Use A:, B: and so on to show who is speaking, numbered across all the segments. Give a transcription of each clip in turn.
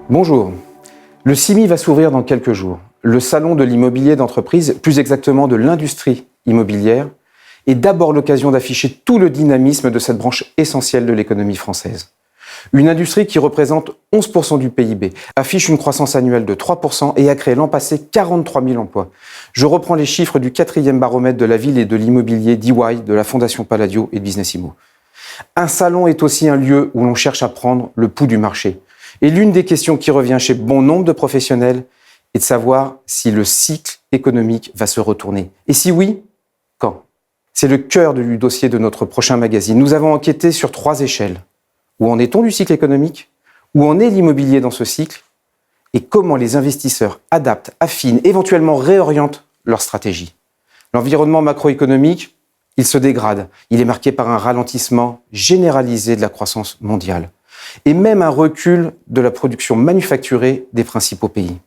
A: Bonjour. Le CIMI va s'ouvrir dans quelques jours. Le salon de l'immobilier d'entreprise, plus exactement de l'industrie immobilière, est d'abord l'occasion d'afficher tout le dynamisme de cette branche essentielle de l'économie française. Une industrie qui représente 11% du PIB, affiche une croissance annuelle de 3% et a créé l'an passé 43 000 emplois. Je reprends les chiffres du 4e baromètre de la ville et de l'immobilier d'EY, de la Fondation Palladio et de Business Immo. Un salon est aussi un lieu où l'on cherche à prendre le pouls du marché. Et l'une des questions qui revient chez bon nombre de professionnels est de savoir si le cycle économique va se retourner. Et si oui, quand ? C'est le cœur du dossier de notre prochain magazine. Nous avons enquêté sur 3 échelles. Où en est-on du cycle économique ? Où en est l'immobilier dans ce cycle ? Et comment les investisseurs adaptent, affinent, éventuellement réorientent leur stratégie ? L'environnement macroéconomique, il se dégrade. Il est marqué par un ralentissement généralisé de la croissance mondiale et même un recul de la production manufacturée des principaux pays.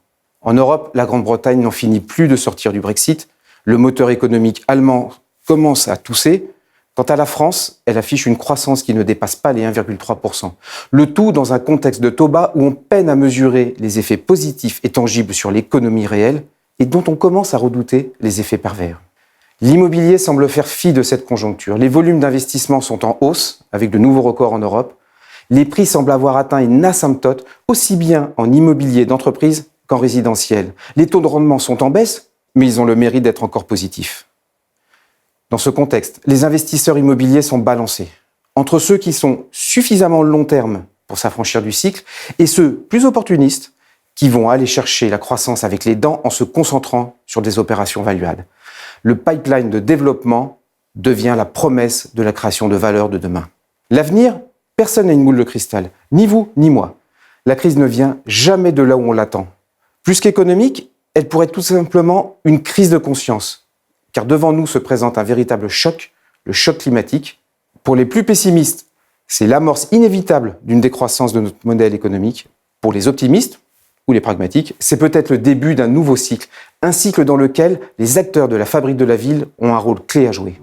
A: En Europe, la Grande-Bretagne n'en finit plus de sortir du Brexit. Le moteur économique allemand commence à tousser. Quant à la France, elle affiche une croissance qui ne dépasse pas les 1,3%. Le tout dans un contexte de taux bas où on peine à mesurer les effets positifs et tangibles sur l'économie réelle et dont on commence à redouter les effets pervers. L'immobilier semble faire fi de cette conjoncture. Les volumes d'investissement sont en hausse, avec de nouveaux records en Europe. Les prix semblent avoir atteint une asymptote, aussi bien en immobilier d'entreprise qu'en résidentiel. Les taux de rendement sont en baisse, mais ils ont le mérite d'être encore positifs. Dans ce contexte, les investisseurs immobiliers sont balancés entre ceux qui sont suffisamment long terme pour s'affranchir du cycle et ceux plus opportunistes qui vont aller chercher la croissance avec les dents en se concentrant sur des opérations value-add. Le pipeline de développement devient la promesse de la création de valeur de demain. L'avenir, personne n'a une boule de cristal, ni vous ni moi. La crise ne vient jamais de là où on l'attend. Plus qu'économique, elle pourrait être tout simplement une crise de conscience. Car devant nous se présente un véritable choc, le choc climatique. Pour les plus pessimistes, c'est l'amorce inévitable d'une décroissance de notre modèle économique. Pour les optimistes ou les pragmatiques, c'est peut-être le début d'un nouveau cycle, un cycle dans lequel les acteurs de la fabrique de la ville ont un rôle clé à jouer.